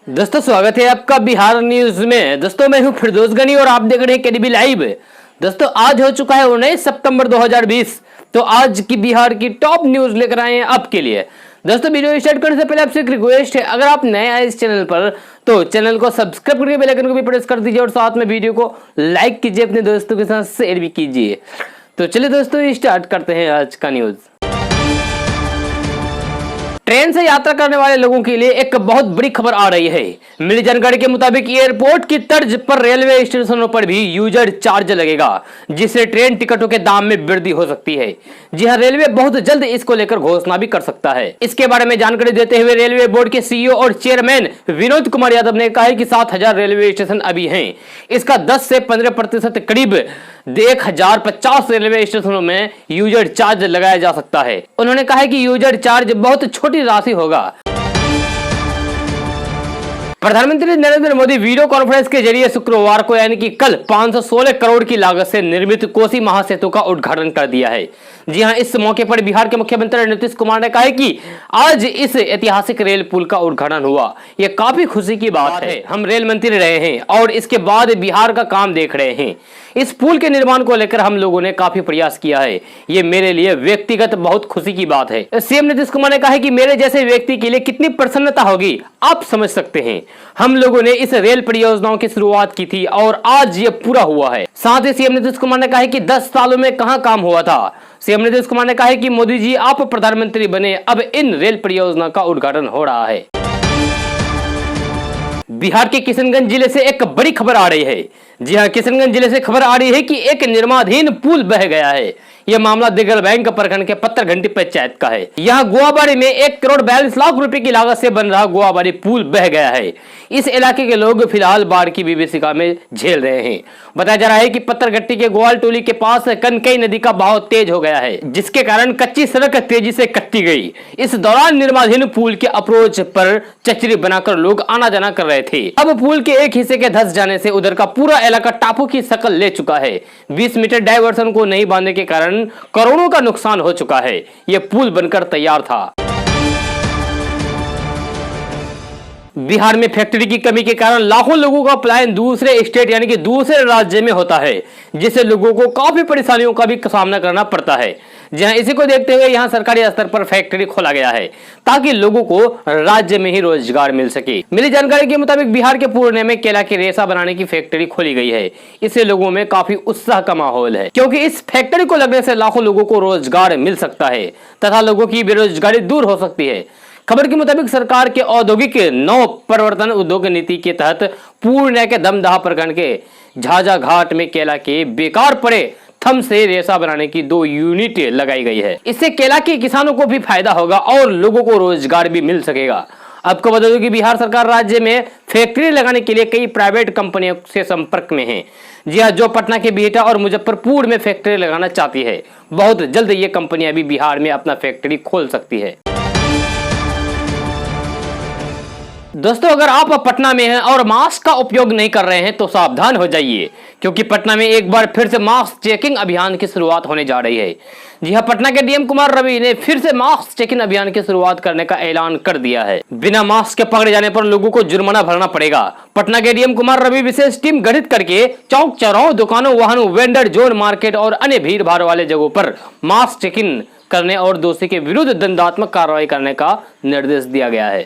दोस्तों स्वागत है आपका बिहार न्यूज में। दोस्तों मैं हूं फिरदौस गनी और आप देख रहे हैं केडीबी लाइव। दोस्तों आज हो चुका है 19 सितंबर 2020। तो आज की बिहार की टॉप न्यूज लेकर आए हैं आपके लिए। दोस्तों वीडियो स्टार्ट करने से पहले आपसे एक रिक्वेस्ट है, अगर आप नए आए इस चैनल पर तो चैनल को सब्सक्राइब करके बेल आइकन को भी प्रेस कर दीजिए और साथ में वीडियो को लाइक कीजिए, अपने दोस्तों के साथ शेयर भी कीजिए। तो चलिए दोस्तों स्टार्ट करते हैं आज का न्यूज। ट्रेन से यात्रा करने वाले लोगों के लिए एक बहुत बड़ी खबर आ रही है। मिली जानकारी के मुताबिक एयरपोर्ट की तर्ज पर रेलवे स्टेशनों पर भी यूजर चार्ज लगेगा, जिससे ट्रेन टिकटों के दाम में वृद्धि हो सकती है। जी हां, रेलवे बहुत जल्द इसको लेकर घोषणा भी कर सकता है। इसके बारे में जानकारी देते हुए रेलवे बोर्ड के सीईओ और चेयरमैन विनोद कुमार यादव ने कहा है कि 7000 रेलवे स्टेशन अभी हैं। इसका 10 से 15% करीब 1050 रेलवे स्टेशनों में यूजर चार्ज लगाया जा सकता है। उन्होंने कहा है कि यूजर चार्ज बहुत छोटी राशि होगा। प्रधानमंत्री नरेंद्र मोदी वीडियो कॉन्फ्रेंस के जरिए शुक्रवार को यानी कि कल 516 करोड़ की लागत से निर्मित कोसी महासेतु का उद्घाटन कर दिया है। जी हां, इस मौके पर बिहार के मुख्यमंत्री नीतीश कुमार ने कहा है कि आज इस ऐतिहासिक रेल पुल का उद्घाटन हुआ। यह काफी खुशी की बात है। हम रेल मंत्री रहे हैं और इसके बाद बिहार का काम देख रहे हैं। इस पुल के निर्माण को लेकर हम लोगों ने काफी प्रयास किया है। ये मेरे लिए व्यक्तिगत बहुत खुशी की बात है। सीएम नीतीश कुमार ने कहा है कि मेरे जैसे व्यक्ति के लिए कितनी प्रसन्नता होगी आप समझ सकते हैं। हम लोगों ने इस रेल परियोजनाओं की शुरुआत की थी और आज ये पूरा हुआ है। साथ ही सीएम नीतीश कुमार ने कहा है कि 10 सालों में कहां काम हुआ था। सीएम नीतीश कुमार ने कहा है कि मोदी जी आप प्रधानमंत्री बने, अब इन रेल परियोजना का उद्घाटन हो रहा है। बिहार के किशनगंज जिले से एक बड़ी खबर आ रही है। जी हां, किशनगंज जिले से खबर आ रही है कि एक निर्माणाधीन पुल बह गया है। यह मामला दिगल बैंक प्रखंड के पत्थरघंटी पंचायत का है। यहाँ गोवाबाड़ी में 1 करोड़ 42 लाख रुपए की लागत से बन रहा गोवाबाड़ी पुल बह गया है। इस इलाके के लोग फिलहाल बाढ़ की विभीषिका में झेल रहे हैं। बताया जा रहा है कि पत्थरघट्टी के ग्वाल टोली के पास कनकई नदी का बहाव तेज हो गया है, जिसके कारण कच्ची सड़क तेजी से कटती गई। इस दौरान निर्माणाधीन पुल के अप्रोच पर चचरी बनाकर लोग आना जाना कर रहे थे। अब पुल के एक हिस्से के धंस जाने से उधर का पूरा इलाका टापू की शक्ल ले चुका है। 20 मीटर डायवर्सन को नहीं बांधने के कारण करोड़ों का नुकसान हो चुका है। यह पुल बनकर तैयार था। बिहार में फैक्ट्री की कमी के कारण लाखों लोगों का पलायन दूसरे स्टेट यानी कि दूसरे राज्य में होता है, जिससे लोगों को काफी परेशानियों का भी सामना करना पड़ता है। जहां इसी को देखते हुए यहां सरकारी स्तर पर फैक्ट्री खोला गया है ताकि लोगों को राज्य में ही रोजगार मिल सके। मिली जानकारी के मुताबिक बिहार के पूर्णिया में केला की रेशा बनाने की फैक्ट्री खोली गई है। इससे लोगों में काफी उत्साह का माहौल है, क्योंकि इस फैक्ट्री को लगने से लाखों लोगों को रोजगार मिल सकता है तथा लोगों की बेरोजगारी दूर हो सकती है। खबर के मुताबिक सरकार के औद्योगिक नव प्रवर्तन उद्योग नीति के तहत पूर्णिया के दमदहा प्रखंड के झाझा घाट में केला के बेकार पड़े थम से रेशा बनाने की 2 यूनिट लगाई गई है। इससे केला के किसानों को भी फायदा होगा और लोगों को रोजगार भी मिल सकेगा। आपको बता दूं कि बिहार सरकार राज्य में फैक्ट्री लगाने के लिए कई प्राइवेट कंपनियों से संपर्क में है। जी हां, जो पटना के बिहटा और मुजफ्फरपुर में फैक्ट्री लगाना चाहती है। बहुत जल्द ये कंपनियां भी बिहार में अपना फैक्ट्री खोल सकती है। दोस्तों अगर आप पटना में हैं और मास्क का उपयोग नहीं कर रहे हैं तो सावधान हो जाइए, क्योंकि पटना में एक बार फिर से मास्क चेकिंग अभियान की शुरुआत होने जा रही है। जी हां, पटना के डीएम कुमार रवि ने फिर से मास्क चेकिंग अभियान की शुरुआत करने का ऐलान कर दिया है। बिना मास्क के पकड़े जाने पर लोगों को जुर्माना भरना पड़ेगा। पटना के डीएम कुमार रवि विशेष टीम गठित करके चौक चौराहों, दुकानों, वाहनों, वेंडर जोन, मार्केट और अन्य भीड़ भाड़ वाले जगहों पर मास्क चेकिंग करने और दोषी के विरुद्ध दंडात्मक कार्रवाई करने का निर्देश दिया गया है।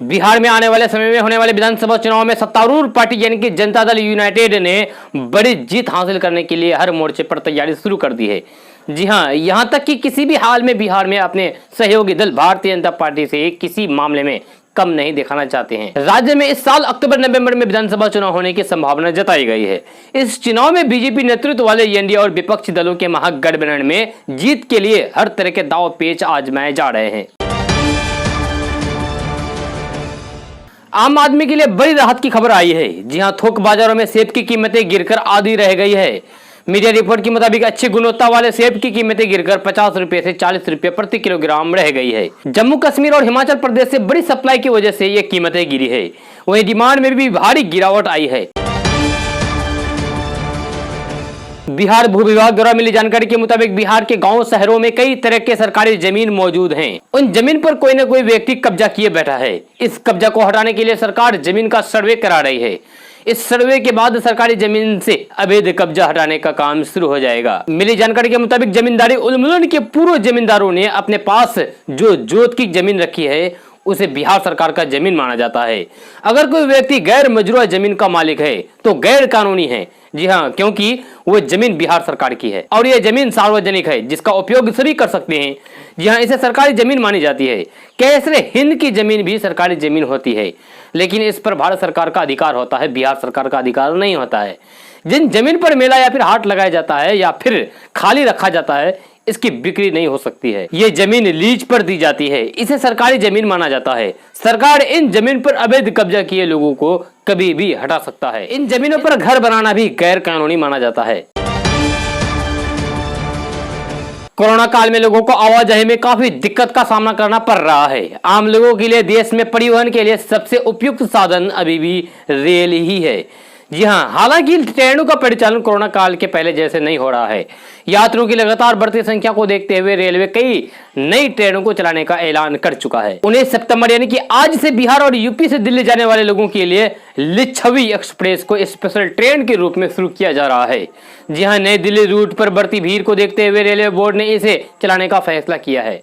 बिहार में आने वाले समय में होने वाले विधानसभा चुनाव में सत्तारूढ़ पार्टी यानी कि जनता दल यूनाइटेड ने बड़ी जीत हासिल करने के लिए हर मोर्चे पर तैयारी शुरू कर दी है। जी हां, यहां तक कि किसी भी हाल में बिहार में अपने सहयोगी दल भारतीय जनता पार्टी से किसी मामले में कम नहीं दिखाना चाहते हैं। राज्य में इस साल अक्टूबर नवंबर में विधानसभा चुनाव होने की संभावना जताई गई है। इस चुनाव में बीजेपी नेतृत्व वाले एनडीए और विपक्षी दलों के महागठबंधन में जीत के लिए हर तरह के दांव पेच आजमाए जा रहे हैं। आम आदमी के लिए बड़ी राहत की खबर आई है। जी हां, थोक बाजारों में सेब की कीमतें गिरकर आधी रह गई है। मीडिया रिपोर्ट के मुताबिक अच्छी गुणवत्ता वाले सेब की कीमतें गिरकर 50 रुपए से 40 रुपए प्रति किलोग्राम रह गई है। जम्मू कश्मीर और हिमाचल प्रदेश से बड़ी सप्लाई की वजह से ये कीमतें गिरी है। वहीं डिमांड में भी भारी गिरावट आई है। बिहार भू विभाग द्वारा मिली जानकारी के मुताबिक बिहार के गांव शहरों में कई तरह के सरकारी जमीन मौजूद हैं। उन जमीन पर कोई न कोई व्यक्ति कब्जा किए बैठा है। इस कब्जा को हटाने के लिए सरकार जमीन का सर्वे करा रही है। इस सर्वे के बाद सरकारी जमीन से अवैध कब्जा हटाने का काम शुरू हो जाएगा। मिली जानकारी के मुताबिक जमींदारी उन्मूलन के पूर्व जमींदारों ने अपने पास जो जोत की जमीन रखी है उसे बिहार सरकार का जमीन माना जाता है। अगर कोई व्यक्ति गैर मजरूआ जमीन का मालिक है तो गैर कानूनी है। जी हाँ, क्योंकि वो जमीन बिहार सरकार की है और यह जमीन सार्वजनिक है जिसका उपयोग सभी कर सकते हैं। जी हाँ, इसे सरकारी जमीन मानी जाती है। कैसरे हिंद की जमीन भी सरकारी जमीन होती है, लेकिन इस पर भारत सरकार का अधिकार होता है, बिहार सरकार का अधिकार नहीं होता है। जिन जमीन पर मेला या फिर हाट लगाया जाता है या फिर खाली रखा जाता है, इसकी बिक्री नहीं हो सकती है। ये जमीन लीज पर दी जाती है, इसे सरकारी जमीन माना जाता है। सरकार इन जमीन पर अवैध कब्जा किए लोगों को कभी भी हटा सकता है। इन जमीनों पर घर बनाना भी गैर कानूनी माना जाता है। कोरोना काल में लोगों को आवाजाही में काफी दिक्कत का सामना करना पड़ रहा है। आम लोगों के लिए देश में परिवहन के लिए सबसे उपयुक्त साधन अभी भी रेल ही है। जी हाँ, हालांकि ट्रेनों का परिचालन कोरोना काल के पहले जैसे नहीं हो रहा है। यात्रियों की लगातार बढ़ती संख्या को देखते हुए रेलवे कई नई ट्रेनों को चलाने का ऐलान कर चुका है। 19 सितंबर यानी कि आज से बिहार और यूपी से दिल्ली जाने वाले लोगों के लिए लिच्छवी एक्सप्रेस को स्पेशल ट्रेन के रूप में शुरू किया जा रहा है। जी हाँ, नई दिल्ली रूट पर बढ़ती भीड़ को देखते हुए रेलवे बोर्ड ने इसे चलाने का फैसला किया है।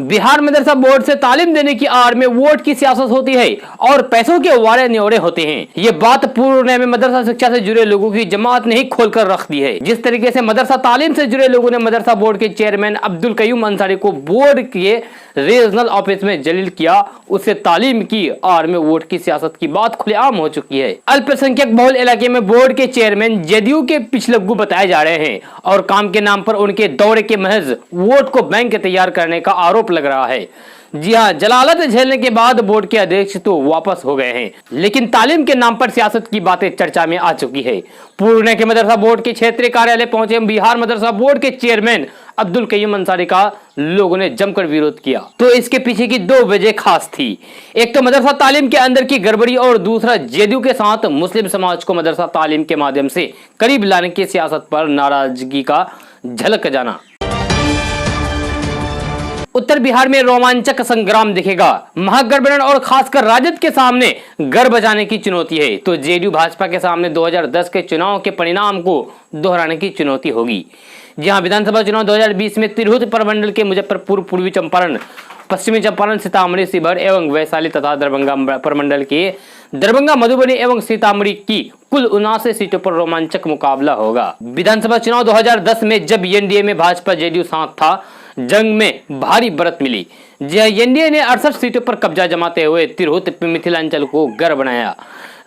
बिहार मदरसा बोर्ड से तालीम देने की आड़ में वोट की सियासत होती है और पैसों के वारे न्योड़े होते हैं। ये बात पूर्व में मदरसा शिक्षा से जुड़े लोगों की जमात ने ही खोलकर रख दी है। जिस तरीके से मदरसा तालीम से जुड़े लोगों ने मदरसा बोर्ड के चेयरमैन अब्दुल कयूम अंसारी को बोर्ड के रीजनल ऑफिस में जलील किया, उससे तालीम की आड़ में वोट की सियासत की बात खुलेआम हो चुकी है। अल्पसंख्यक बहुल इलाके में बोर्ड के चेयरमैन जदयू के पिछलग्गू बताए जा रहे हैं और काम के नाम पर उनके दौरे के महज वोट को बैंक तैयार करने का आरोप लग रहा है। जी हाँ, जलालत झेलने के बाद बोर्ड के अध्यक्ष तो वापस हो गए हैं, लेकिन तालीम के नाम पर सियासत की बातें चर्चा में आ चुकी है। पुणे के मदरसा बोर्ड के क्षेत्रीय कार्यालय पहुंचे बिहार मदरसा बोर्ड के चेयरमैन अब्दुल कयूम अंसारी का लोगों ने जमकर विरोध किया। तो इसके पीछे की दो वजह खास थी। एक तो मदरसा तालीम के अंदर की गड़बड़ी और दूसरा जदयू के साथ मुस्लिम समाज को मदरसा तालीम के माध्यम से करीब लाने की सियासत पर नाराजगी का झलक जाना। उत्तर बिहार में रोमांचक संग्राम दिखेगा। महागठबंधन और खासकर राजद के सामने घर बचाने की चुनौती है, तो जेडीयू भाजपा के सामने 2010 के चुनाव के परिणाम को दोहराने की चुनौती होगी। जहां विधानसभा चुनाव 2020 में तिरहुत प्रमंडल के मुजफ्फरपुर, पूर्वी चंपारण, पश्चिमी चंपारण, सीतामढ़ी, शिवहर एवं वैशाली तथा दरभंगा प्रमंडल के दरभंगा, मधुबनी एवं सीतामढ़ी की कुल 79 सीटों पर रोमांचक मुकाबला होगा। विधानसभा चुनाव 2010 में जब एनडीए में भाजपा जेडीयू साथ था, जंग में भारी बढ़त मिली। एनडीए ने 68 सीटों पर कब्जा जमाते हुए तिरहुत मिथिलांचल को गढ़ बनाया।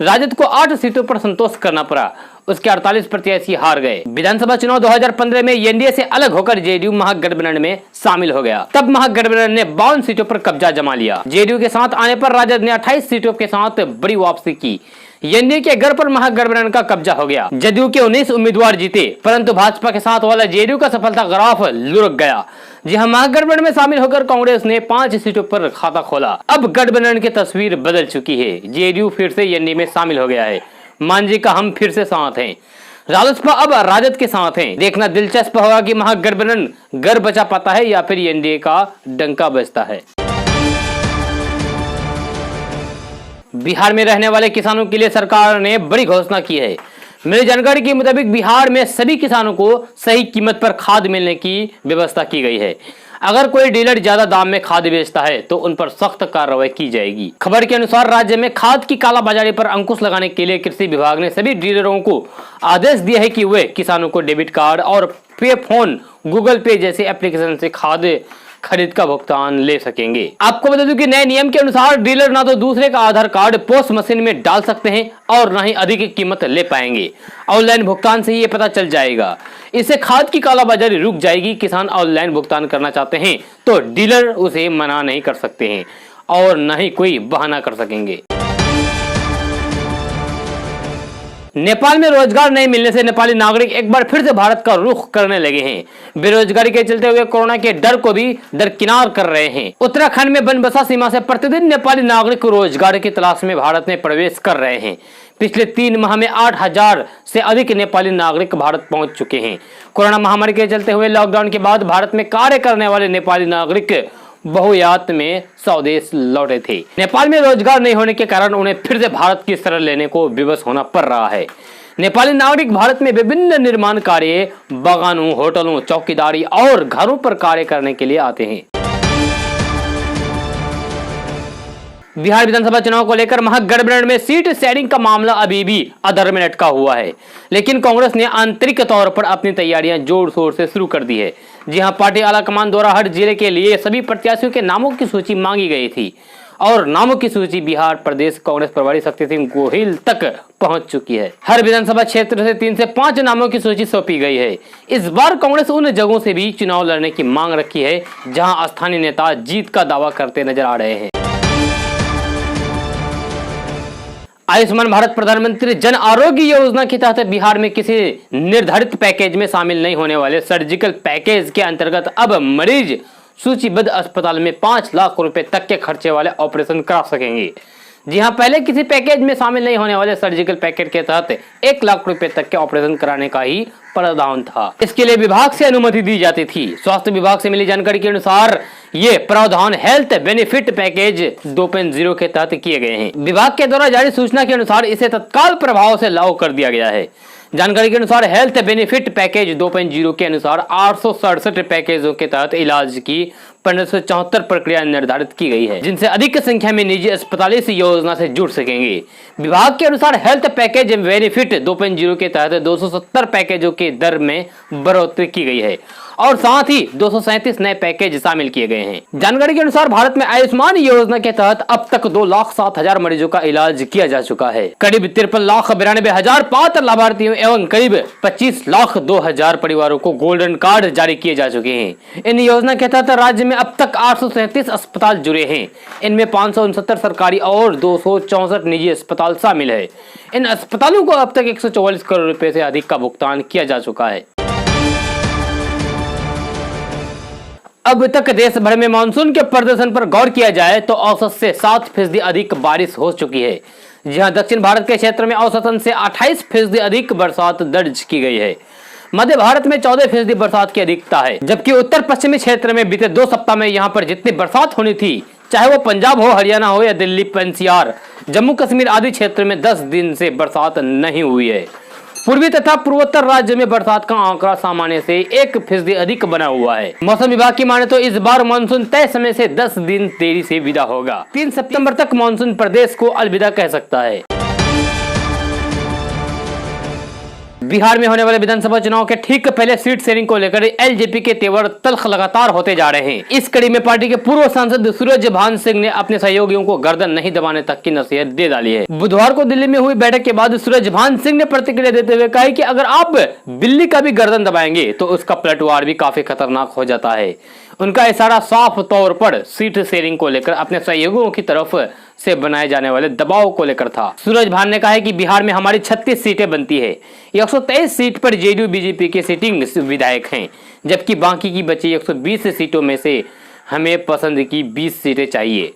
राजद को 8 सीटों पर संतोष करना पड़ा, उसके 48 प्रत्याशी हार गए। विधानसभा चुनाव 2015 में एनडीए से अलग होकर जेडीयू महागठबंधन में शामिल हो गया। तब महागठबंधन ने 52 सीटों पर कब्जा जमा लिया। जेडीयू के साथ आने पर राजद ने 28 सीटों के साथ बड़ी वापसी की। एनडीए के घर पर महागठबंधन का कब्जा हो गया। जदयू के 19 उम्मीदवार जीते, परंतु भाजपा के साथ वाला जेडीयू का सफलता ग्राफ लुढ़क गया। जी हाँ, महागठबंधन में शामिल होकर कांग्रेस ने 5 सीटों पर खाता खोला। अब गठबंधन की तस्वीर बदल चुकी है। जेडीयू फिर से एनडीए में शामिल हो गया है। मांझी का हम फिर से साथ हैं। रालोसपा अब राजद के साथ हैं। देखना दिलचस्प होगा कि महागठबंधन घर बचा पाता है या फिर एनडीए का डंका बजता है। बिहार में रहने वाले किसानों के लिए सरकार ने बड़ी घोषणा की है। मेरी जानकारी के मुताबिक बिहार में सभी किसानों को सही कीमत पर खाद मिलने की व्यवस्था की गई है। अगर कोई डीलर ज्यादा दाम में खाद बेचता है तो उन पर सख्त कार्रवाई की जाएगी। खबर के अनुसार राज्य में खाद की कालाबाजारी पर अंकुश लगाने के लिए कृषि विभाग ने सभी डीलरों को आदेश दिया है कि वे किसानों को डेबिट कार्ड और पे फोन, गूगल पे जैसे एप्लीकेशन से खाद खरीद का भुगतान ले सकेंगे। आपको बता दूं कि नए नियम के अनुसार डीलर ना तो दूसरे का आधार कार्ड पोस्ट मशीन में डाल सकते हैं और ना ही अधिक कीमत ले पाएंगे। ऑनलाइन भुगतान से ही ये पता चल जाएगा। इससे खाद की कालाबाजारी रुक जाएगी। किसान ऑनलाइन भुगतान करना चाहते हैं तो डीलर उसे मना नहीं कर सकते हैं और न ही कोई बहाना कर सकेंगे। नेपाल में रोजगार नहीं मिलने से नेपाली नागरिक एक बार फिर से भारत का रुख करने लगे हैं। बेरोजगारी के चलते हुए कोरोना के डर को भी दरकिनार कर रहे हैं। उत्तराखंड में बनबसा सीमा से प्रतिदिन नेपाली नागरिक रोजगार की तलाश में भारत में प्रवेश कर रहे हैं। पिछले 3 माह में 8,000 से अधिक नेपाली नागरिक भारत पहुंच चुके हैं। कोरोना महामारी के चलते हुए लॉकडाउन के बाद भारत में कार्य करने वाले नेपाली नागरिक बहुयात में स्वदेश लौटे थे। नेपाल में रोजगार नहीं होने के कारण उन्हें फिर से भारत की शरण लेने को विवश होना पड़ रहा है। नेपाली नागरिक भारत में विभिन्न निर्माण कार्य, बागानों, होटलों, चौकीदारी और घरों पर कार्य करने के लिए आते हैं। बिहार विधानसभा चुनाव को लेकर महागठबंधन में सीट शेयरिंग का मामला अभी भी अधर में लटका हुआ है, लेकिन कांग्रेस ने आंतरिक तौर पर अपनी तैयारियां जोर शोर से शुरू कर दी है। जी हां, पार्टी आलाकमान द्वारा हर जिले के लिए सभी प्रत्याशियों के नामों की सूची मांगी गई थी और नामों की सूची बिहार प्रदेश कांग्रेस प्रभारी शक्ति सिंह गोहिल तक पहुंच चुकी है। हर विधानसभा क्षेत्र से 3 से 5 नामों की सूची सौंपी गई है। इस बार कांग्रेस उन जगहों से भी चुनाव लड़ने की मांग रखी है जहां स्थानीय नेता जीत का दावा करते नजर आ रहे हैं। आयुष्मान भारत प्रधानमंत्री जन आरोग्य योजना के तहत बिहार में किसी निर्धारित पैकेज में शामिल नहीं होने वाले सर्जिकल पैकेज के अंतर्गत अब मरीज सूचीबद्ध अस्पताल में 5 लाख रुपए तक के खर्चे वाले ऑपरेशन करा सकेंगे। जी हां, पहले किसी पैकेज में शामिल नहीं होने वाले सर्जिकल पैकेज के तहत 1 लाख रुपए तक के ऑपरेशन कराने का ही प्रावधान था। इसके लिए विभाग से अनुमति दी जाती थी। स्वास्थ्य विभाग से मिली जानकारी के अनुसार ये प्रावधान हेल्थ बेनिफिट पैकेज 2.0 के तहत किए गए हैं। विभाग के द्वारा जारी सूचना के अनुसार इसे तत्काल प्रभाव से लागू कर दिया गया है। जानकारी के अनुसार हेल्थ बेनिफिट पैकेज 2.0 के अनुसार 867 पैकेजों के तहत इलाज की 1574 प्रक्रिया निर्धारित की गई है, जिनसे अधिक संख्या में निजी अस्पताल इस योजना से जुड़ सकेंगे। विभाग के अनुसार हेल्थ पैकेज बेनिफिट 2.0 के तहत 270 पैकेजों की दर में बढ़ोतरी की गई है और साथ ही 237 नए पैकेज शामिल किए गए हैं। जानकारी के अनुसार भारत में आयुष्मान योजना के तहत अब तक 2,07,000 मरीजों का इलाज किया जा चुका है। करीब 53,92,000 पात्र लाभार्थियों एवं करीब 25,02,000 परिवारों को गोल्डन कार्ड जारी किए जा चुके हैं। इन योजना के तहत राज्य में अब तक 837 अस्पताल जुड़े हैं। इनमें 569 सरकारी और 264 निजी अस्पताल शामिल है। इन अस्पतालों को अब तक 144 करोड़ रुपए से अधिक का भुगतान किया जा चुका है। अब तक देश भर में मानसून के प्रदर्शन पर गौर किया जाए तो औसत से 7% अधिक बारिश हो चुकी है। जहां दक्षिण भारत के क्षेत्र में औसतन से 28% अधिक बरसात दर्ज की गई है। मध्य भारत में 14% बरसात की अधिकता है, जबकि उत्तर पश्चिमी क्षेत्र में बीते 2 सप्ताह में यहां पर जितनी बरसात होनी थी, चाहे वो पंजाब हो, हरियाणा हो या दिल्ली, एनसीआर, जम्मू कश्मीर आदि क्षेत्र में 10 दिन से बरसात नहीं हुई है। पूर्वी तथा पूर्वोत्तर राज्य में बरसात का आंकड़ा सामान्य से 1% अधिक बना हुआ है। मौसम विभाग की माने तो इस बार मानसून तय समय से 10 दिन देरी से विदा होगा। 3 सितंबर तक मानसून प्रदेश को अलविदा कह सकता है। बिहार में होने वाले विधानसभा चुनाव के ठीक पहले सीट शेयरिंग को लेकर एलजेपी के तेवर तल्ख लगातार होते जा रहे हैं। इस कड़ी में पार्टी के पूर्व सांसद सूरजभान सिंह ने अपने सहयोगियों को गर्दन नहीं दबाने तक की नसीहत दे डाली है। बुधवार को दिल्ली में हुई बैठक के बाद सूरजभान सिंह ने प्रतिक्रिया देते हुए कहा कि अगर आप बिल्ली का भी गर्दन दबाएंगे तो उसका पलटवार भी काफी खतरनाक हो जाता है। उनका इशारा साफ तौर पर सीट शेयरिंग को लेकर अपने सहयोगियों की तरफ से बनाए जाने वाले दबाव को लेकर था। सूरजभान ने कहा है कि बिहार में हमारी 36 सीटें बनती है। 123 सीट पर जेडीयू बीजेपी के सिटिंग विधायक हैं, जबकि बाकी की बची 120 सीटों में से हमें पसंद की 20 सीटें चाहिए।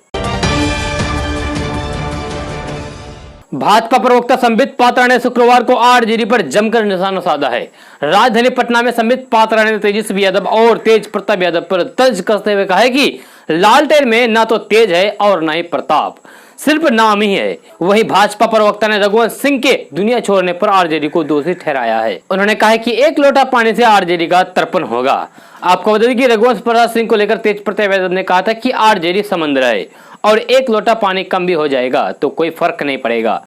भाजपा प्रवक्ता संबित पात्रा ने शुक्रवार को आरजेडी पर जमकर निशाना साधा है। राजधानी पटना में संबित पात्रा ने तेजस्वी यादव और तेज प्रताप यादव पर तंज कसते हुए कहा है कि लालटेन में ना तो तेज है और ना ही प्रताप, सिर्फ नाम ही है। वहीं भाजपा प्रवक्ता ने रघुवंश सिंह के दुनिया छोड़ने पर आरजेडी को दोषी ठहराया है। उन्होंने कहा है कि 1 लोटा पानी से आरजेडी का तर्पण होगा। आपको बता दें कि रघुवंश प्रसाद सिंह को लेकर तेज प्रताप यादव ने कहा था कि आरजेडी समुद्र है और 1 लोटा पानी कम भी हो जाएगा तो कोई फर्क नहीं पड़ेगा।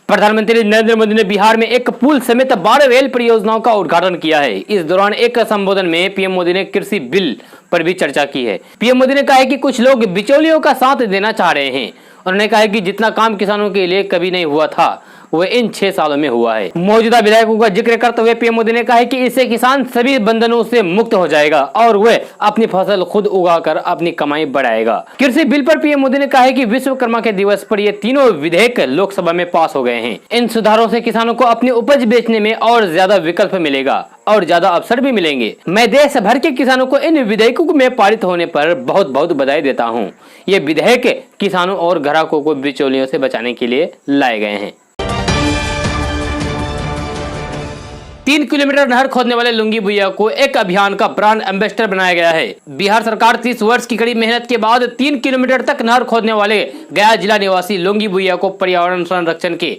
प्रधानमंत्री नरेंद्र मोदी ने बिहार में एक पुल समेत 12 रेल परियोजनाओं का उद्घाटन किया है। इस दौरान एक संबोधन में पीएम मोदी ने कृषि बिल पर भी चर्चा की है। पीएम मोदी ने कहा है कि कुछ लोग बिचौलियों का साथ देना चाह रहे हैं। उन्होंने कहा है कि जितना काम किसानों के लिए कभी नहीं हुआ था वह इन 6 सालों में हुआ है। मौजूदा विधायकों का जिक्र करते हुए पीएम मोदी ने कहा है कि इससे किसान सभी बंधनों से मुक्त हो जाएगा और वह अपनी फसल खुद उगाकर अपनी कमाई बढ़ाएगा। कृषि बिल पर पीएम मोदी ने कहा है कि विश्वकर्मा के दिवस पर ये तीनों विधेयक लोकसभा में पास हो गए हैं। इन सुधारों से किसानों को अपनी उपज बेचने में और ज्यादा विकल्प मिलेगा और ज्यादा अवसर भी मिलेंगे। मैं देश भर के किसानों को इन विधेयकों में पारित होने पर बहुत बहुत बधाई देता हूँ। ये विधेयक किसानों और ग्राहकों को बिचौलियों से बचाने के लिए लाए गए हैं। 3 किलोमीटर नहर खोदने वाले लुंगी भुइया को एक अभियान का ब्रांड एम्बेसडर बनाया गया है। बिहार सरकार 30 वर्ष की कड़ी मेहनत के बाद 3 किलोमीटर तक नहर खोदने वाले गया जिला निवासी लुंगी भुइया को पर्यावरण संरक्षण के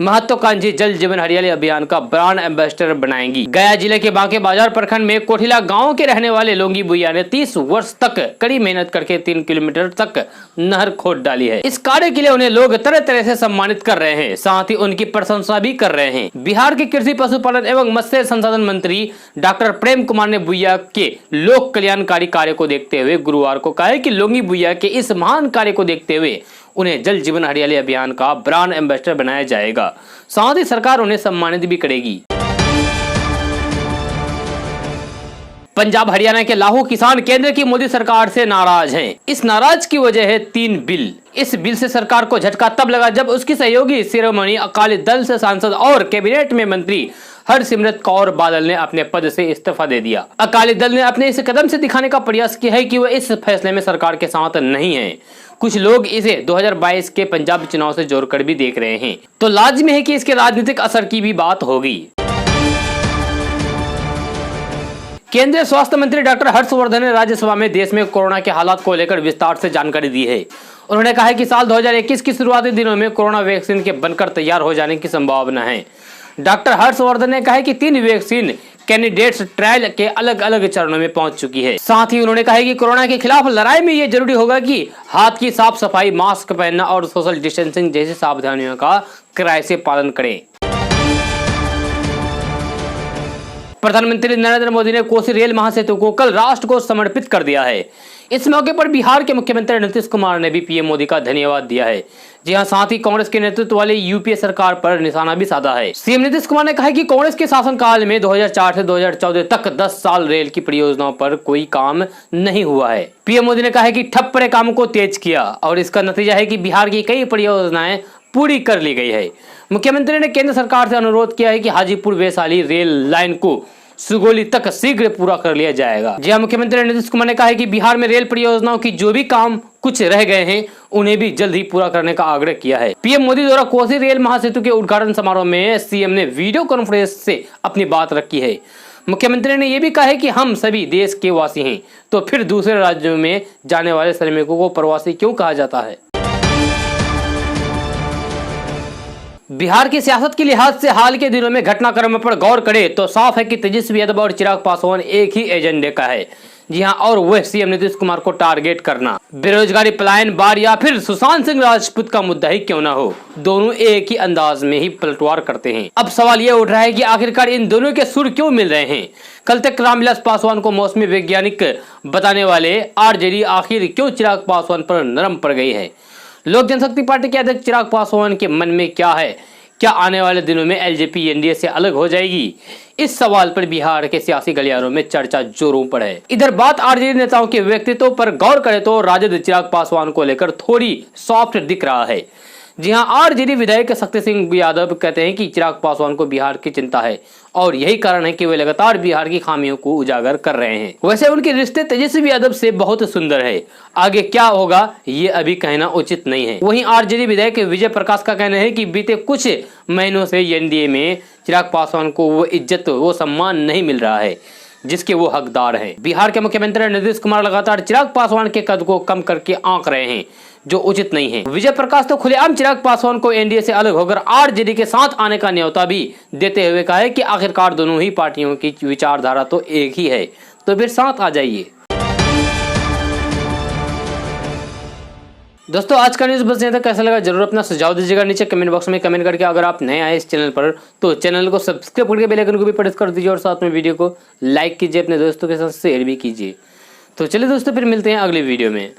महत्वाकांक्षी जल जीवन हरियाली अभियान का ब्रांड एम्बेसडर बनाएंगी। गया जिले के बांके बाजार प्रखंड में कोठिला गांव के रहने वाले लुंगी भुइया ने 30 वर्ष तक कड़ी मेहनत करके 3 किलोमीटर तक नहर खोद डाली है। इस कार्य के लिए उन्हें लोग तरह तरह से सम्मानित कर रहे हैं, साथ ही उनकी प्रशंसा भी कर रहे हैं। बिहार के कृषि पशुपालन एवं मत्स्य संसाधन मंत्री डॉक्टर प्रेम कुमार ने भुइया के लोक कल्याणकारी कार्य को देखते हुए गुरुवार को कहा कि लुंगी भुइया के इस महान कार्य को देखते हुए उन्हें जल जीवन हरियाली अभियान का ब्रांड एम्बेसडर बनाया जाएगा। साथ ही सरकार उन्हें सम्मानित भी करेगी। पंजाब हरियाणा के लाखों किसान केंद्र की मोदी सरकार से नाराज हैं। इस नाराज की वजह है 3 बिल। इस बिल से सरकार को झटका तब लगा जब उसकी सहयोगी शिरोमणि अकाली दल से सांसद और कैबिनेट में मंत्री हरसिमरत कौर बादल ने अपने पद से इस्तीफा दे दिया। अकाली दल ने अपने इस कदम से दिखाने का प्रयास किया है कि वह इस फैसले में सरकार के साथ नहीं है। कुछ लोग इसे 2022 के पंजाब चुनाव से जोड़कर भी देख रहे हैं, तो लाजिमी है कि इसके राजनीतिक असर की भी बात होगी। केंद्रीय स्वास्थ्य मंत्री डॉक्टर हर्षवर्धन ने राज्यसभा में देश में कोरोना के हालात को लेकर विस्तार से जानकारी दी है। उन्होंने कहा है कि साल 2021 के शुरुआती दिनों में कोरोना वैक्सीन के बनकर तैयार हो जाने की संभावना है। डॉक्टर हर्षवर्धन ने कहा कि 3 वैक्सीन कैंडिडेट्स ट्रायल के अलग अलग चरणों में पहुंच चुकी है। साथ ही उन्होंने कहा कि कोरोना के खिलाफ लड़ाई में ये जरूरी होगा कि हाथ की साफ सफाई, मास्क पहनना और सोशल डिस्टेंसिंग जैसी सावधानियों का कड़ाई से पालन करें। प्रधानमंत्री नरेंद्र मोदी ने कोसी रेल महासेतु को कल राष्ट्र को समर्पित कर दिया है। इस मौके पर बिहार के मुख्यमंत्री नीतीश कुमार ने भी पीएम मोदी का धन्यवाद दिया है। जी हां, साथ ही कांग्रेस के नेतृत्व वाली यूपीए सरकार पर निशाना भी साधा है। सीएम नीतीश कुमार ने कहा कि कांग्रेस के शासनकाल में 2004 से 2014 तक 10 साल रेल की परियोजनाओं पर कोई काम नहीं हुआ है। पीएम मोदी ने कहा कि ठप पड़े कामों को तेज किया और इसका नतीजा है कि बिहार की कई परियोजनाएं पूरी कर ली गई है। मुख्यमंत्री ने केंद्र सरकार से अनुरोध किया है कि हाजीपुर वैशाली रेल लाइन को सुगोली तक शीघ्र पूरा कर लिया जाएगा। जी हां, मुख्यमंत्री नीतीश कुमार ने कहा है कि बिहार में रेल परियोजनाओं की जो भी काम कुछ रह गए हैं उन्हें भी जल्द ही पूरा करने का आग्रह किया है। पीएम मोदी द्वारा कोसी रेल महासेतु के उद्घाटन समारोह में सीएम ने वीडियो कॉन्फ्रेंस से अपनी बात रखी है। मुख्यमंत्री ने यह भी कहा है कि हम सभी देश के वासी हैं, तो फिर दूसरे राज्यों में जाने वाले श्रमिकों को प्रवासी क्यों कहा जाता है। बिहार की सियासत के लिहाज से हाल के दिनों में घटनाक्रम पर गौर करें तो साफ है कि तेजस्वी यादव और चिराग पासवान एक ही एजेंडे का है। जी हां, और वह सीएम नीतीश कुमार को टारगेट करना। बेरोजगारी, पलायन, बाढ़ या फिर सुशांत सिंह राजपूत का मुद्दा ही क्यों ना हो, दोनों एक ही अंदाज में ही पलटवार करते हैं। अब सवाल यह उठ रहा है कि आखिरकार इन दोनों के सुर क्यों मिल रहे हैं। कल तक रामविलास पासवान को मौसमी वैज्ञानिक बताने वाले आरजेडी आखिर क्यों चिराग पासवान पर नरम पड़ गई है। लोक जनशक्ति पार्टी के अध्यक्ष चिराग पासवान के मन में क्या है? क्या आने वाले दिनों में एलजेपी एनडीए से अलग हो जाएगी? इस सवाल पर बिहार के सियासी गलियारों में चर्चा जोरों पर है। इधर बात आरजेडी नेताओं के व्यक्तित्व पर गौर करें तो राजद चिराग पासवान को लेकर थोड़ी सॉफ्ट दिख रहा है। जी हां, आरजेडी विधायक शक्ति सिंह यादव कहते हैं कि चिराग पासवान को बिहार की चिंता है और यही कारण है कि वे लगातार बिहार की खामियों को उजागर कर रहे हैं। वैसे उनके रिश्ते तेजस्वी यादव से बहुत सुंदर है, आगे क्या होगा ये अभी कहना उचित नहीं है। वहीं आरजेडी विधायक विजय प्रकाश का कहना है कि बीते कुछ महीनों से एनडीए में चिराग पासवान को वो इज्जत, वो सम्मान नहीं मिल रहा है जिसके वो हकदार हैं। बिहार के मुख्यमंत्री नीतीश कुमार लगातार चिराग पासवान के कद को कम करके आंक रहे हैं, जो उचित नहीं है। विजय प्रकाश तो खुलेआम चिराग पासवान को एनडीए से अलग होकर आरजेडी के साथ आने का न्योता भी देते हुए कहा है कि आखिरकार दोनों ही पार्टियों की विचारधारा तो एक ही है, तो फिर साथ आ जाइए। दोस्तों, आज का न्यूज बस यहाँ तक। कैसा लगा जरूर अपना सुझाव दीजिएगा नीचे कमेंट बॉक्स में कमेंट करके। अगर आप नए आए इस चैनल पर तो चैनल को सब्सक्राइब करके बेल आइकन को भी प्रेस कर दीजिए और साथ में वीडियो को लाइक कीजिए, अपने दोस्तों के साथ शेयर भी कीजिए। तो चलिए दोस्तों, फिर मिलते हैं अगले वीडियो में।